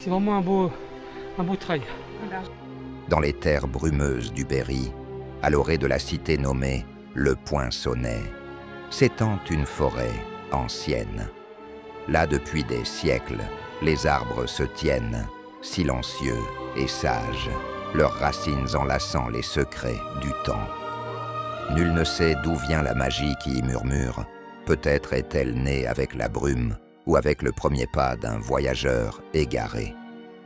C'est vraiment un beau trail. Dans les terres brumeuses du Berry, à l'orée de la cité nommée Le Poinçonnet, s'étend une forêt ancienne. Là, depuis des siècles, les arbres se tiennent, silencieux et sages, leurs racines enlaçant les secrets du temps. Nul ne sait d'où vient la magie qui y murmure. Peut-être est-elle née avec la brume ou avec le premier pas d'un voyageur égaré.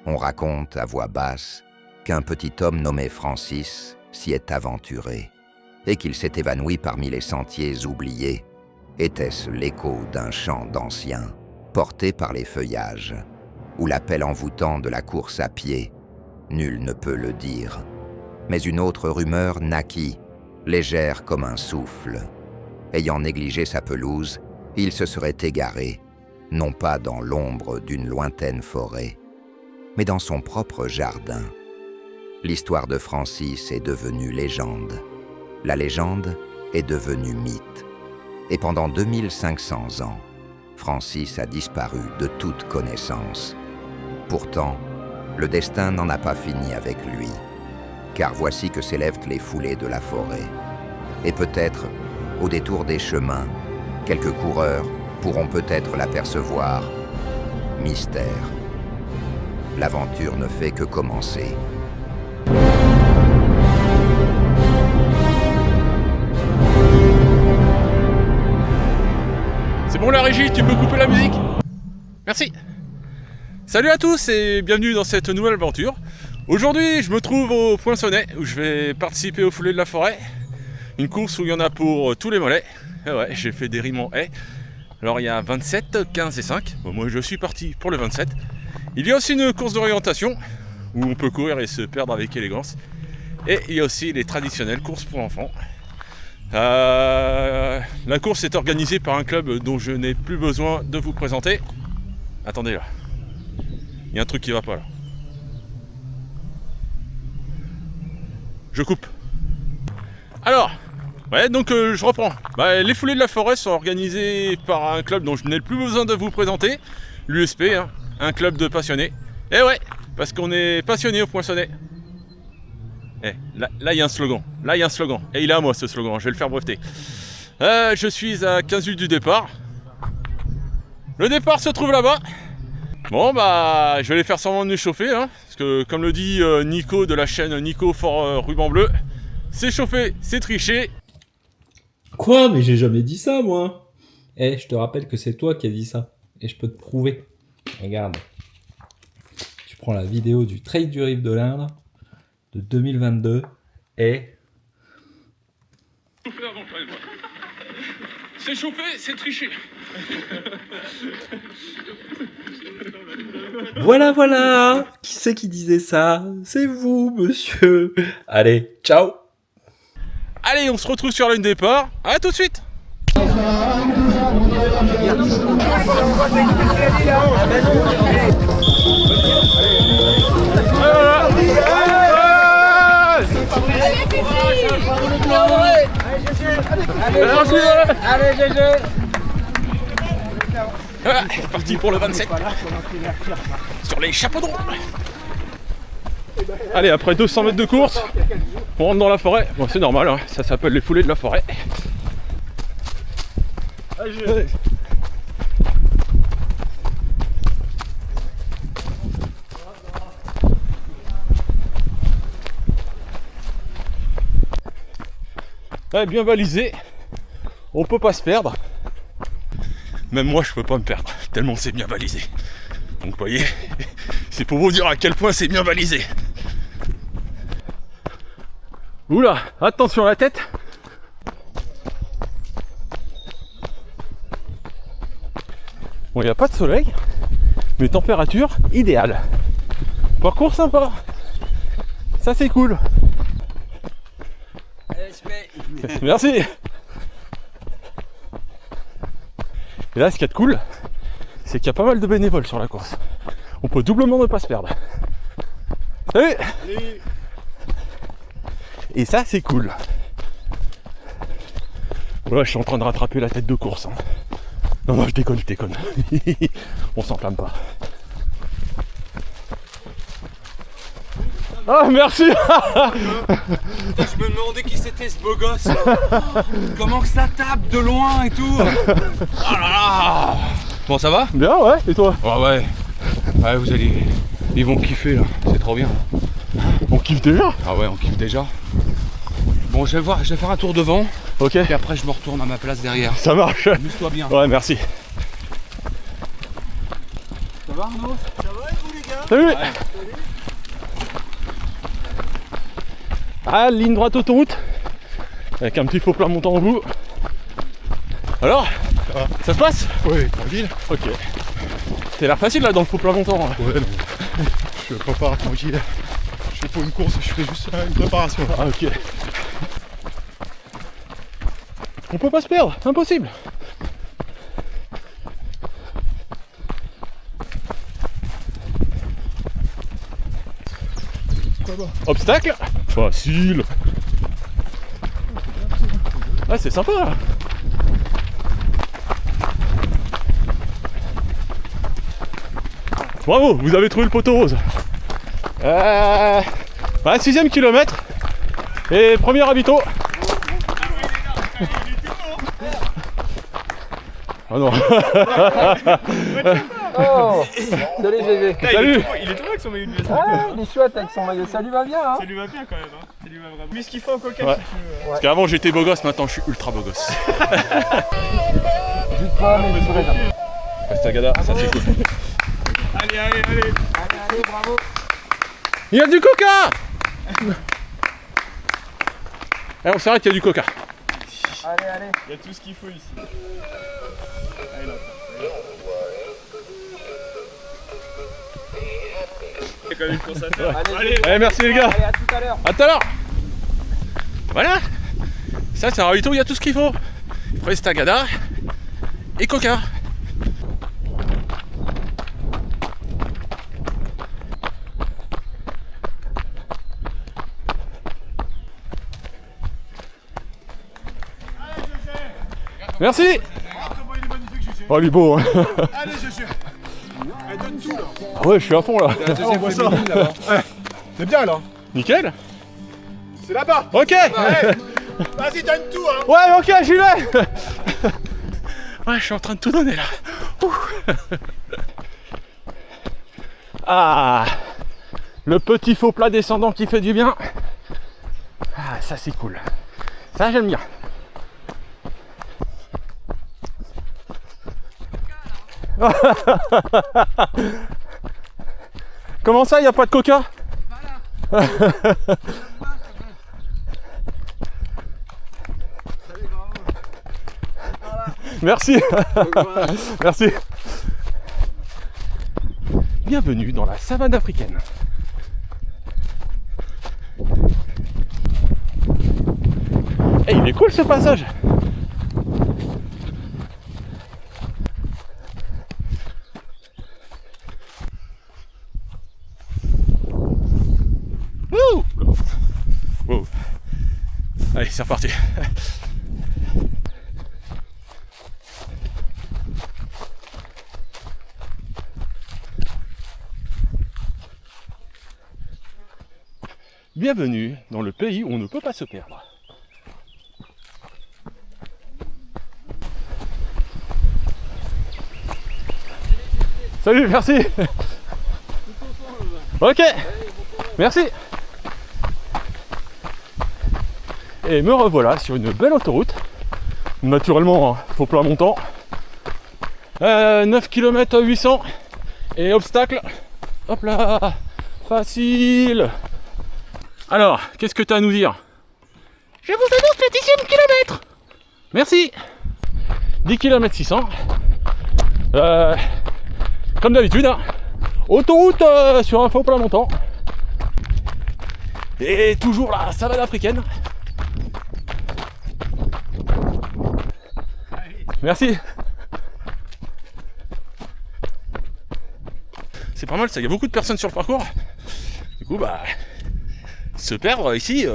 On raconte à voix basse qu'un petit homme nommé Francis s'y est aventuré et qu'il s'est évanoui parmi les sentiers oubliés. Était-ce l'écho d'un chant d'ancien, porté par les feuillages, ou l'appel envoûtant de la course à pied? Nul ne peut le dire. Mais une autre rumeur naquit, légère comme un souffle. Ayant négligé sa pelouse, il se serait égaré, non pas dans l'ombre d'une lointaine forêt, mais dans son propre jardin. L'histoire de Francis est devenue légende. La légende est devenue mythe. Et pendant 2500 ans, Francis a disparu de toute connaissance. Pourtant, le destin n'en a pas fini avec lui, car voici que s'élèvent les foulées de la forêt. Et peut-être, au détour des chemins, quelques coureurs pourront peut-être l'apercevoir. Mystère. L'aventure ne fait que commencer. C'est bon la régie, tu peux couper la musique? Merci. Salut à tous et bienvenue dans cette nouvelle aventure. Aujourd'hui, je me trouve au Poinçonnet où je vais participer aux foulées de la forêt. Une course où il y en a pour tous les mollets. Et ouais, j'ai fait des rimes en haies. Alors il y a 27, 15 et 5. Bon, moi je suis parti pour le 27. Il y a aussi une course d'orientation où on peut courir et se perdre avec élégance. Et il y a aussi les traditionnelles courses pour enfants. La course est organisée par un club dont je n'ai plus besoin de vous présenter. Attendez là. Il y a un truc qui va pas là. Je coupe. Alors, ouais, donc je reprends. Les foulées de la forêt sont organisées par un club dont je n'ai plus besoin de vous présenter. L'USP, hein, un club de passionnés. Et ouais, parce qu'on est passionnés au Poinçonnet. Eh, là il y a un slogan. Là il y a un slogan. Et il est à moi ce slogan, je vais le faire breveter. Je suis à 15 minutes du départ. Le départ se trouve là-bas. Bon je vais aller faire semblant de m'échauffer, hein, parce que comme le dit Nico de la chaîne Nico for Ruban Bleu, c'est chauffer, c'est tricher. Quoi? Mais j'ai jamais dit ça, moi. Je te rappelle que c'est toi qui as dit ça. Et je peux te prouver. Regarde. Tu prends la vidéo du Trail du Rive de l'Indre de 2022 et... C'est chauffer, c'est tricher. Voilà. Qui c'est qui disait ça? C'est vous, monsieur. Allez, ciao. Allez, on se retrouve sur la ligne départ. À tout de suite. Allez, GG. Voilà, c'est parti pour le 27. Sur les chapeaux de roue. Allez, après 200 mètres de course, on rentre dans la forêt. Bon, c'est normal, hein, ça s'appelle les foulées de la forêt. Ouais, bien balisé, on peut pas se perdre. Même moi je peux pas me perdre, tellement c'est bien balisé. Donc vous voyez, c'est pour vous dire à quel point c'est bien balisé. Oula, attention à la tête. Bon, il n'y a pas de soleil, mais température idéale. Parcours sympa. Ça c'est cool. Merci. Et là, ce qu'il y a de cool, c'est qu'il y a pas mal de bénévoles sur la course. On peut doublement ne pas se perdre. Salut. Et ça, c'est cool. Voilà, je suis en train de rattraper la tête de course. Hein. Non, je déconne. On s'enflamme pas. Ah, merci. Je me demandais qui c'était ce beau gosse là. Comment que ça tape de loin et tout. Oh là là. Bon, ça va? Bien, ouais, et toi? Ouais. Ouais, vous allez... Ils vont kiffer là, c'est trop bien. On kiffe déjà? Ah ouais, on kiffe déjà. Bon, je vais faire un tour devant. Ok. Et après, je me retourne à ma place derrière. Ça marche. Amuse-toi bien. Ouais, merci. Ça va, Arnaud? Salut. Ah, ligne droite autoroute. Avec un petit faux plat montant au bout. Alors? Ça se passe? Oui, tranquille. Ok. T'as l'air facile là dans le faux plat montant. Hein. Ouais, non. Je prépare tranquille. Je fais pour une course, je fais juste une préparation. Ah, ok. On peut pas se perdre, impossible. Obstacle? Facile. Ah, c'est sympa là. Bravo, vous avez trouvé le poteau rose. Ouais, 6ème kilomètre. Et premier ravito. Oh non. Oh, salut GG. Salut. Il est trop avec son maillot de veste. Ah, il est chouette avec son maillot. Ça lui va bien, hein. Ça lui va bien quand même. Hein. Ça lui va vraiment. Mais ce qu'il faut en coca, Ouais. si tu veux. Parce qu'avant j'étais beau gosse, maintenant je suis ultra beau gosse. Juste pas, mais je serai là. Pastagada, ça c'est cool. Allez. Allez, bravo. Il y a du coca. Allez, on s'arrête, il y a du coca. Allez. Il y a tout ce qu'il faut ici. Allez là. C'est quand même une course à faire. Allez. Allez, merci les gars. Allez, à tout à l'heure. À tout à l'heure. Voilà. Ça c'est un ravito, il y a tout ce qu'il faut. Prestagada et coca. Merci. Oh, il est beau. Hein. Allez, je Elle donne tout là. Ah ouais, je suis à fond là. On voit ça. C'est bien là. Nickel. C'est là-bas. Ok. Vas-y, donne tout hein. Ouais, ok, j'y vais. Ouais, je suis en train de tout donner là. Ouh. Ah, le petit faux plat descendant qui fait du bien. Ah, ça c'est cool. Ça j'aime bien. Comment ça, il n'y a pas de coca? Merci. Merci. Bienvenue dans la savane africaine. Eh, il est cool ce passage. Wouh! Wow. Allez, c'est reparti. Bienvenue dans le pays où on ne peut pas se perdre. Salut, merci. Ok, merci. Et me revoilà sur une belle autoroute. Naturellement, faux plat montant. 9 km 800. Et obstacle. Hop là. Facile. Alors, qu'est-ce que tu as à nous dire? Je vous annonce le 10e kilomètre. Merci. 10 km 600. Comme d'habitude, hein. Autoroute sur un faux plat montant. Et toujours la savane africaine. Merci. C'est pas mal ça, il y a beaucoup de personnes sur le parcours. Du coup, bah, se perdre ici,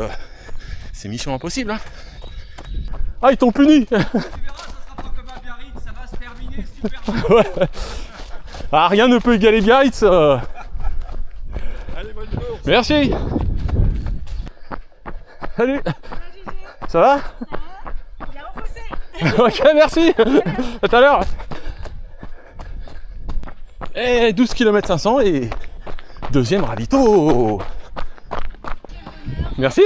c'est mission impossible. Hein. Ah, ils t'ont puni. Tu verras, ça sera pas comme à Biarritz, ça va se terminer super bien. Ouais. Ah, rien ne peut égaler Biarritz. Allez, bonne course. Merci. Salut. Ça va? Ok, merci. À tout à l'heure. Et 12 km 500 et deuxième ravito. Merci.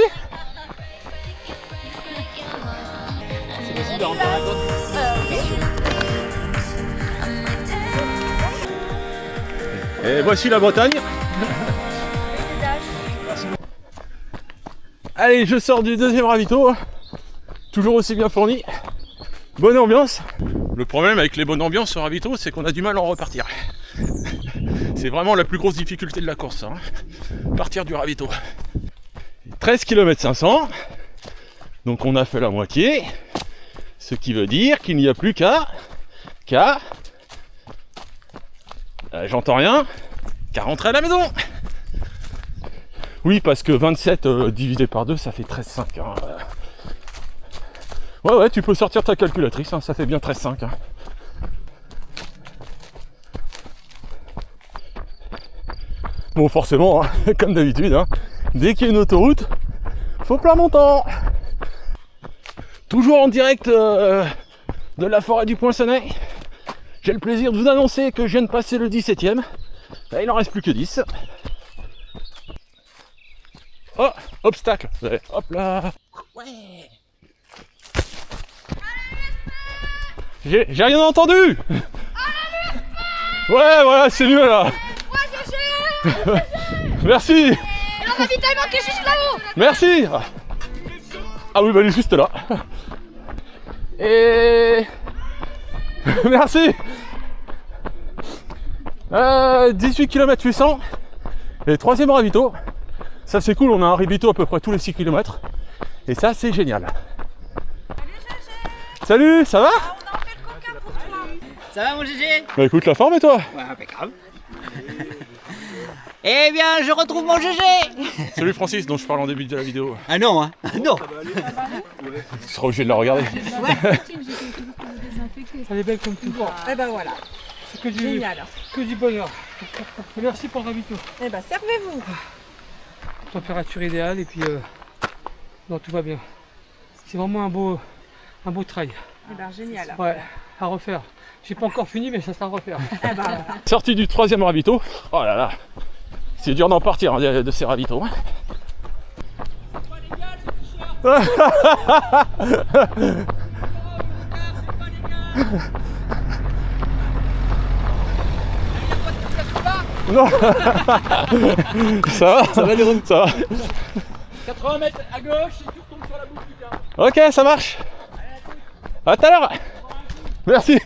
Et voici la Bretagne. Allez, je sors du deuxième ravito. Toujours aussi bien fourni. Bonne ambiance. Le problème avec les bonnes ambiances au ravito, c'est qu'on a du mal à en repartir. C'est vraiment la plus grosse difficulté de la course, hein. Partir du ravito. 13 km 500. Donc on a fait la moitié. Ce qui veut dire qu'il n'y a plus qu'à j'entends rien. Qu'à rentrer à la maison. Oui, parce que 27 divisé par 2, ça fait 13,5. Hein. Ouais, tu peux sortir ta calculatrice, hein, ça fait bien 13,5. Hein. Bon, forcément, hein, comme d'habitude, hein, dès qu'il y a une autoroute, faut plein montant. Toujours en direct de la forêt du Poinçonnet. J'ai le plaisir de vous annoncer que je viens de passer le 17e. Là, il en reste plus que 10. Oh, obstacle. Hop là. Ouais. J'ai rien entendu. Ouais, voilà, c'est mieux là. Merci. Et le ravitaillement qui est juste là-haut. Merci. Ah oui, bah il est juste là. Et... Merci. 18 km 800. Et troisième ravito. Ça c'est cool, on a un ravito à peu près tous les 6 km. Et ça c'est génial. Salut, ça va? On a fait le coca pour toi. Ça va mon Gégé? Bah écoute, la forme et toi? Ouais, impeccable. Eh bien, je retrouve mon Gégé. Salut Francis, dont je parle en début de la vidéo. Ah non, hein? Non. Tu seras obligé de la regarder. Elle est belle comme tout. Bon, et ben voilà. C'est que du bonheur. Et merci pour le ravito. Eh ben servez-vous. Température idéale et puis non, tout va bien. C'est vraiment un beau trail. Eh ben génial. Ouais, à refaire. J'ai pas encore fini mais ça sera à refaire. Eh ben, Sortie du troisième ravito. Oh là là. C'est dur d'en partir hein, de ces ravitaux. Non. Ça va les ça va. 80 mètres à gauche et tu retombes sur la boucle du terrain. Ok, ça marche. À tout à l'heure. Merci.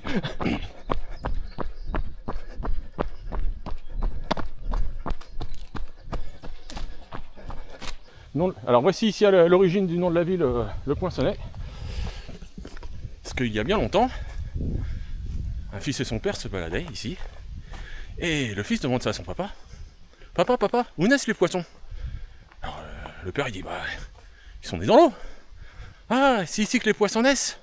Alors voici ici à l'origine du nom de la ville, le Poinçonnet. Parce qu'il y a bien longtemps, un fils et son père se baladaient ici. Et le fils demande ça à son papa. Papa, où naissent les poissons? Alors le père il dit, bah, ils sont nés dans l'eau. Ah, c'est ici que les poissons naissent.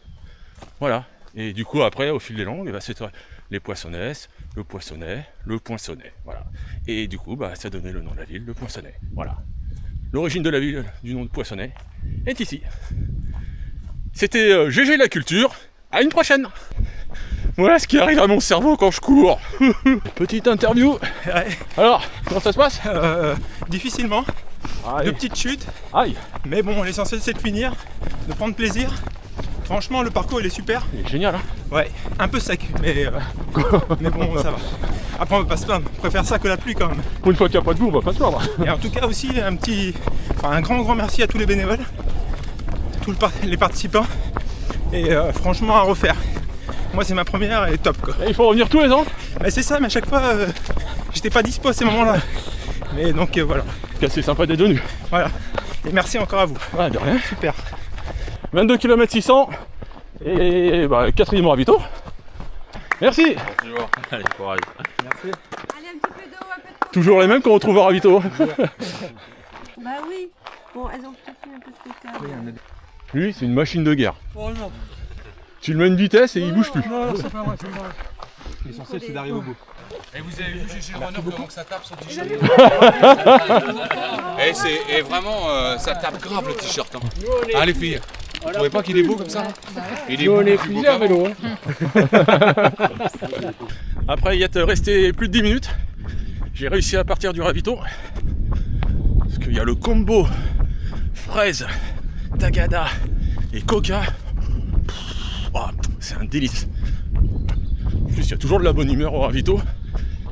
Voilà. Et du coup après, au fil des langues, bah, c'est les poissons naissent, le poinçonnet, voilà. Et du coup, bah, ça donnait le nom de la ville, le Poinçonnet. Voilà. L'origine de la ville du nom de Poinçonnet est ici. C'était GG la culture. À une prochaine. Voilà ce qui arrive à mon cerveau quand je cours. Petite interview. Ouais. Alors, comment ça se passe? Difficilement. Aïe. De petites chutes. Aïe. Mais bon, l'essentiel c'est de finir, de prendre plaisir. Franchement, le parcours il est super. Il est génial, hein? Ouais, un peu sec, mais bon, ça va. Après, on va pas se plaindre. On préfère ça que la pluie quand même. Pour une fois qu'il n'y a pas de boue, on va pas se plaindre. Et en tout cas aussi, un grand merci à tous les bénévoles, les participants. Et franchement, à refaire. Moi, c'est ma première et top quoi. Et il faut revenir tous les ans? Mais c'est ça, mais à chaque fois, j'étais pas dispo à ces moments-là. Mais donc voilà. C'est sympa d'être venu. Voilà. Et merci encore à vous. Ouais, de rien. Super. 22 km 600 et bah, 4e ravito. Merci. Allez, courage. allez, Merci. un petit peu d'eau, un peu de Toujours les mêmes qu'on retrouve au ravito. Bah oui. Bon, elles ont peut-être mis un peu de côté. Lui, c'est une machine de guerre. Oh non. Tu le mets une vitesse et il bouge plus. Non, c'est pas vrai, c'est pas vrai. L'essentiel c'est d'arriver au bout. Et vous avez vu GG Runner comment ça tape sur 10 cheveux. Et vraiment, ça tape grave le t-shirt. Hein. Ah les filles, vous trouvez pas qu'il est beau comme ça? Il est beau, on est plusieurs vélos. Après y être resté plus de 10 minutes, j'ai réussi à partir du ravito. Parce qu'il y a le combo fraise, tagada et coca. Oh, c'est un délice. En plus, il y a toujours de la bonne humeur au ravito.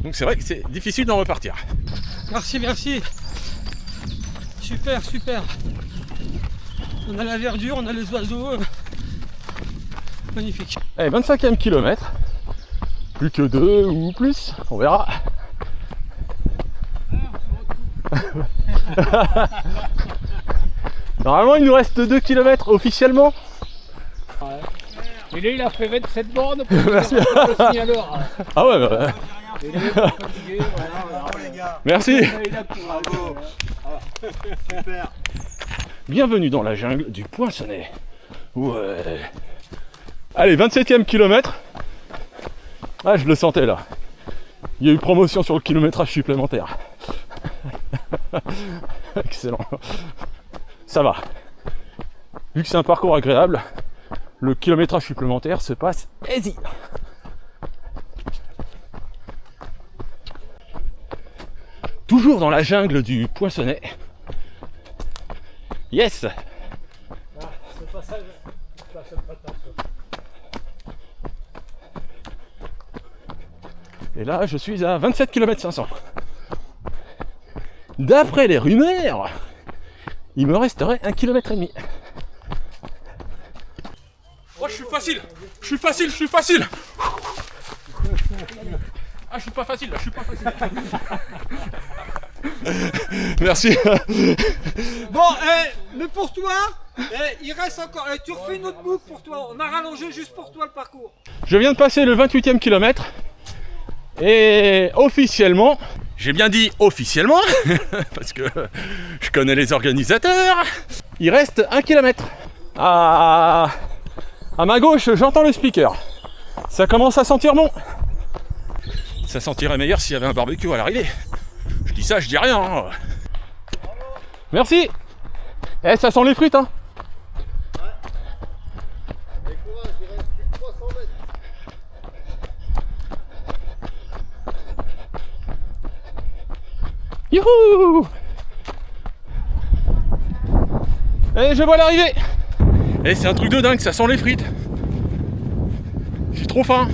Donc c'est vrai que c'est difficile d'en repartir. Merci, merci. Super, super. On a la verdure, on a les oiseaux. Magnifique. Allez, 25e kilomètre. Plus que 2 ou plus, on verra. Normalement, il nous reste 2 km officiellement. Et là, il a fait 27 bornes pour Merci. alors. Ah ouais, bah. Il est fatigué, voilà. Bravo les gars. Merci. Bravo. Super. Bienvenue dans la jungle du Poinçonnet. Ouais. Allez, 27e kilomètre. Ah, je le sentais là. Il y a eu promotion sur le kilométrage supplémentaire. Excellent. Ça va. Vu que c'est un parcours agréable, le kilométrage supplémentaire se passe easy. Toujours dans la jungle du Poinçonnet. Yes. Et là, je suis à 27 km 500. D'après les rumeurs, il me resterait 1,5 km. Oh, je suis facile. Ah, je suis pas facile là, Merci. Bon, mais pour toi, il reste encore. Tu refais une autre boucle pour toi. On a rallongé juste pour toi le parcours. Je viens de passer le 28e kilomètre. Et officiellement, j'ai bien dit officiellement, parce que je connais les organisateurs, il reste 1 km. À ma gauche, j'entends le speaker. Ça commence à sentir bon. Ça sentirait meilleur s'il y avait un barbecue à l'arrivée. Je dis ça, je dis rien. Hein. Merci. Eh, ça sent les frites, hein. Et courage, il reste plus que 300 mètres. Youhou! Et je vois l'arrivée. Et c'est un truc de dingue, ça sent les frites. J'ai trop faim.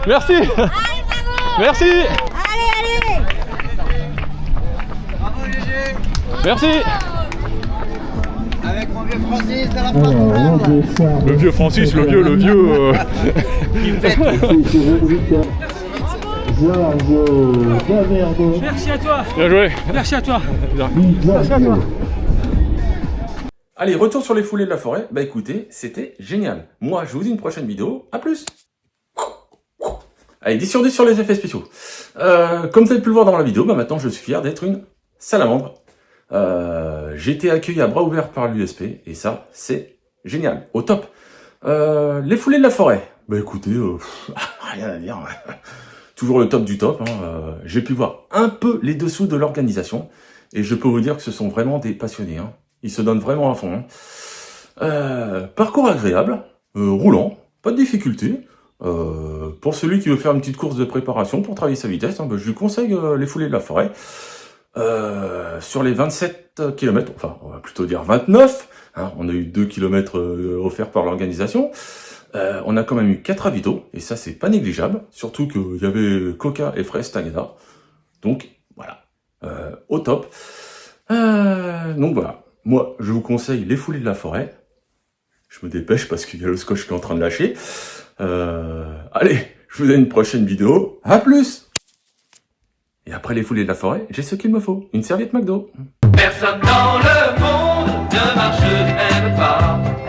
Merci. Merci. Allez. Bravo GG. Merci. Avec mon vieux Francis de la France. Le vieux Francis, le vieux. Merci à toi. Bien joué. Merci à toi. Allez, retour sur les foulées de la forêt. Bah écoutez, c'était génial. Moi, je vous dis une prochaine vidéo. À plus. Allez, 10 sur 10 sur les effets spéciaux. Comme vous avez pu le voir dans la vidéo, bah maintenant je suis fier d'être une salamandre. J'ai été accueilli à bras ouverts par l'USP, et ça, c'est génial, au top. Les foulées de la forêt. Bah écoutez, rien à dire. Toujours le top du top. Hein. J'ai pu voir un peu les dessous de l'organisation, et je peux vous dire que ce sont vraiment des passionnés. Hein. Ils se donnent vraiment à fond. Hein. Parcours agréable, roulant, pas de difficulté. Pour celui qui veut faire une petite course de préparation pour travailler sa vitesse, hein, je lui conseille les foulées de la forêt. Sur les 27 km, enfin on va plutôt dire 29, hein, on a eu 2 km offerts par l'organisation, on a quand même eu 4 ravitaux, et ça c'est pas négligeable, surtout qu'il y avait coca et fraise tagada, donc voilà, au top. Donc voilà, moi je vous conseille les foulées de la forêt, je me dépêche parce qu'il y a le scotch qui est en train de lâcher. Allez, je vous donne une prochaine vidéo. À plus! Et après les foulées de la forêt, j'ai ce qu'il me faut. Une serviette McDo. Personne dans le monde ne marche